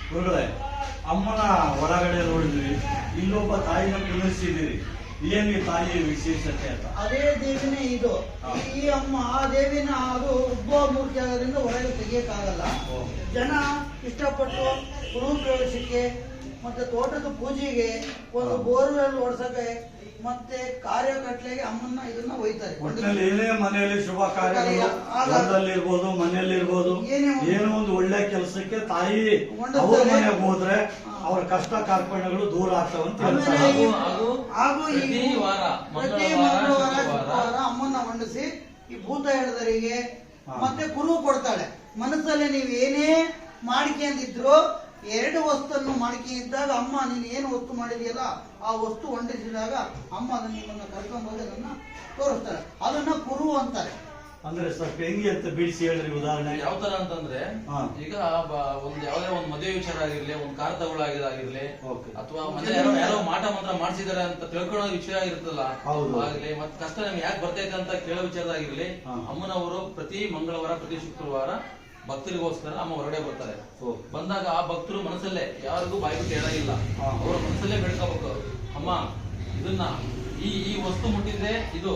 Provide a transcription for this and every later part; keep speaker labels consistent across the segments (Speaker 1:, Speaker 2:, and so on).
Speaker 1: ಗುರುಗಳೇ, ಅಮ್ಮನ ಹೊರಗಡೆ ನೋಡಿದ್ವಿ, ಇಲ್ಲೊಬ್ಬ ತಾಯಿನ ಕುಣಿಸಿದಿರಿ. ಏನ್ ಈ ತಾಯಿ ವಿಶೇಷತೆ ಅಂತ?
Speaker 2: ಅದೇ ದೇವಿನೇ ಇದು. ಈ ಅಮ್ಮ ಆ ದೇವಿನ ಅದು ಉದ್ಭವ ಮೂರ್ತಿ ಆಗೋದ್ರಿಂದ ಹೊರಗೆ ತೆಗಿಯಕ್ಕಾಗಲ್ಲ. ಜನ ಇಷ್ಟಪಟ್ಟು ಗೃಹ ಪ್ರವೇಶಕ್ಕೆ ಮತ್ತೆ ತೋಟದ ಪೂಜೆಗೆ, ಒಂದು ಬೋರ್ವೆಲ್ ಓಡಿಸಕ್ಕೆ, ಮತ್ತೆ ಕಾರ್ಯಕಟ್ಲೆಗೆ ಅಮ್ಮನ್ನ ಇದನ್ನ ಒಯ್ತಾರೆ.
Speaker 1: ಒಟ್ಟಿನಲ್ಲಿ ಏನೇ ಮನೆಯಲ್ಲಿ ಶುಭ ಕಾರ್ಯಗಳು ಹೊಲದಲ್ಲಿರ್ಬೋದು, ಮನೆಯಲ್ಲಿರ್ಬೋದು, ಏನೋ ಒಂದು ಒಳ್ಳೆ ಕೆಲಸಕ್ಕೆ ತಾಯಿ ಅವ್ರ ಮನೆಗೆ ಹೋದ್ರೆ ಅವ್ರ ಕಷ್ಟ ಕಾರ್ಪಣ್ಯಗಳು ದೂರ ಆಗ್ತಾವಂತ ಹೇಳ್ತಾರೆ.
Speaker 2: ಹಾಗೂ ಪ್ರತಿ ಮಂಗಳವಾರ ಅಮ್ಮನ್ನ ಮಂಡಿಸಿ ಈ ಭೂತ ಹಿಡಿದರಿಗೆ ಮತ್ತೆ ಕುರು ಕೊಡ್ತಾಳೆ. ಮನಸ್ಸಲ್ಲಿ ನೀವು ಏನೇ ಮಾಡಿಕೆಂದಿದ್ರು, ಎರಡು ವಸ್ತುವನ್ನು ಮಾಡಿಕೆ ಇದ್ದಾಗ ಅಮ್ಮ ನೀನು ಏನು ವಸ್ತು ಮಾಡಿದೆಯಲ್ಲ ಆ ವಸ್ತು ಹೊಂದಿಸಿದಾಗ ಅಮ್ಮ ಅದನ್ನ ನಿಮ್ಮನ್ನ ಕರ್ಕೊಂಡು ಹೋಗಿ ಅದನ್ನ ತೋರಿಸ್ತಾರೆ. ಅದನ್ನ ಕುರು ಅಂತಾರೆ.
Speaker 1: ಅಂದ್ರೆ ಸ್ವಲ್ಪ ಹೆಂಗೆ ಅಂತ ಬಿಡಿಸಿ ಹೇಳ್ರಿ ಉದಾಹರಣೆ.
Speaker 3: ಯಾವ ತರ ಅಂತಂದ್ರೆ, ಈಗ ಒಂದ್ ಯಾವ್ದೇ ಒಂದ್ ಮದುವೆ ವಿಚಾರ ಆಗಿರ್ಲಿ, ಒಂದ್ ಕಾರ್ ತಗೊಳ್ಳಾಗಿರ್ಲಿ, ಅಥವಾ ಮನೆ ಯಾರೋ ಮಾಟ ಮಂತ್ರ ಮಾಡ್ಸಿದಾರೆ ಅಂತ ತಿಳ್ಕೊಳ್ಳೋ ವಿಷಯ ಇರ್ತದಲ್ಲ ಆಗ್ಲಿ, ಮತ್ತೆ ಕಷ್ಟ ನಮ್ಗೆ ಯಾಕೆ ಬರ್ತೈತೆ ಅಂತ ಕೇಳೋ ವಿಚಾರದಾಗಿರ್ಲಿ, ಅಮ್ಮನವರು ಪ್ರತಿ ಮಂಗಳವಾರ ಪ್ರತಿ ಶುಕ್ರವಾರ ಭಕ್ತರಿಗೋಸ್ಕರ ಅಮ್ಮ ಹೊರಗಡೆ ಬರ್ತಾರೆ. ಬಂದಾಗ ಆ ಭಕ್ತರು ಮನಸ್ಸಲ್ಲೇ ಯಾರಿಗೂ ಬಾಯಿ ಬಿಟ್ಟು ಹೇಳಾಗಿಲ್ಲ, ಅವ್ರ ಮನಸ್ಸಲ್ಲೇ ಬೆಳ್ಕೋಬೇಕು. ಅಮ್ಮ ಇದನ್ನ ಈ ವಸ್ತು ಮುಟ್ಟಿದ್ರೆ ಇದು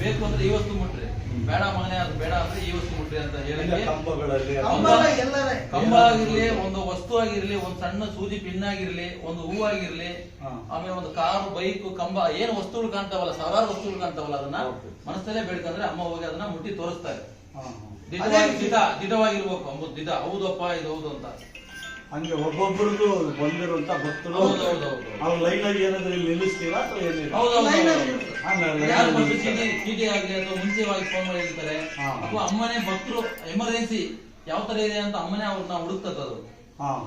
Speaker 3: ಬೇಕು ಅಂದ್ರೆ ಈ ವಸ್ತು ಮುಟ್ರಿ, ಬೇಡ ಮಗನೆ ಅದು ಬೇಡ ಅಂದ್ರೆ ಈ ವಸ್ತು ಮುಟ್ರಿ ಅಂತ ಹೇಳಿ, ಕಂಬ ಆಗಿರ್ಲಿ, ಒಂದು ವಸ್ತು ಆಗಿರ್ಲಿ, ಒಂದ್ ಸಣ್ಣ ಸೂಜಿ ಪಿನ್ ಆಗಿರ್ಲಿ, ಒಂದು ಹೂ ಆಗಿರ್ಲಿ, ಆಮೇಲೆ ಒಂದು ಕಾರು, ಬೈಕ್, ಕಂಬ, ಏನ್ ವಸ್ತುಗಳು ಕಾಣ್ತಾವಲ್ಲ, ಸಾವಿರಾರು ವಸ್ತುಗಳು ಕಾಣ್ತಾವಲ್ಲ, ಅದನ್ನ ಮನಸ್ಸಲ್ಲೇ ಬೇಡ್ಕಂದ್ರೆ ಅಮ್ಮ ಹೋಗಿ ಅದನ್ನ ಮುಟ್ಟಿ ತೋರಿಸ್ತಾರೆ. ದಿಟವಾಗಿರ್ಬೇಕು ಅಂಬುದು ದಿಟ, ಹೌದಪ್ಪ ಇದು ಹೌದು ಅಂತ.
Speaker 1: ಹಂಗೆ ಒಬ್ಬೊಬ್ಬರದು ಬಂದಿರುವಂತ ಭಕ್ತರು ಅವ್ರ ಲೈನ್ ಆಗಿ ಏನಾದ್ರು ನಿಲ್ಲಿಸ್ತೀರಾ ಅಥವಾ ಏನಿಲ್ಲ?
Speaker 3: ಚೀಟಿ ಆಗ್ಲಿ ಅಥವಾ ಮುಂಚೆವಾಗಿ ಫೋನ್ ಮಾಡಿರ್ತಾರೆ, ಅಥವಾ ಅಮ್ಮನೇ ಭಕ್ತರು ಎಮರ್ಜೆನ್ಸಿ ಯಾವ ತರ ಇದೆ ಅಂತ ಅಮ್ಮನೇ ಅವ್ರನ್ನ ಹುಡುಕ್ತದ.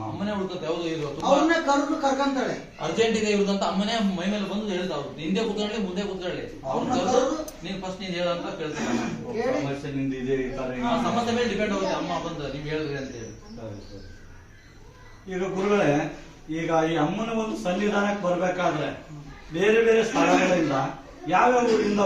Speaker 3: ಅಮ್ಮನೇ ಹುಡುಕತ್ತೆ, ಯಾವ್ದು ಇದು
Speaker 2: ಕರ್ಕೊಂತಾಳೆ,
Speaker 3: ಅರ್ಜೆಂಟ್ ಇದೆ ಇರುದಂತ ಅಮ್ಮನೇ ಮೈ ಮೇಲೆ ಬಂದು ಹೇಳ್ತಾ ಅವ್ರು ಹಿಂದೆ ಕೂತ್ಕೊಳ್ಳಿ ಮುಂದೆ ಕೂತ್ಕೊಳ್ಳಿ, ನೀನ್ ಫಸ್ಟ್ ನೀನ್ ಹೇಳಂತ ಕೇಳ್ತಾರೆ. ಸಮಸ್ಯೆ ಮೇಲೆ ಡಿಪೆಂಡ್ ಆಗುತ್ತೆ ಅಮ್ಮ ಬಂದು ನೀವ್ ಹೇಳಿದ್ರಿ ಅಂತ ಹೇಳಿ.
Speaker 1: ಈಗ ಗುರುಗಳೇ, ಈಗ ಈ ಅಮ್ಮನ ಒಂದು ಸನ್ನಿಧಾನಕ್ಕೆ ಬರ್ಬೇಕಾದ್ರೆ ಬೇರೆ ಬೇರೆ ಸ್ಥಳಗಳಿಂದ ಯಾವ್ಯಾವ ಊರಿಂದ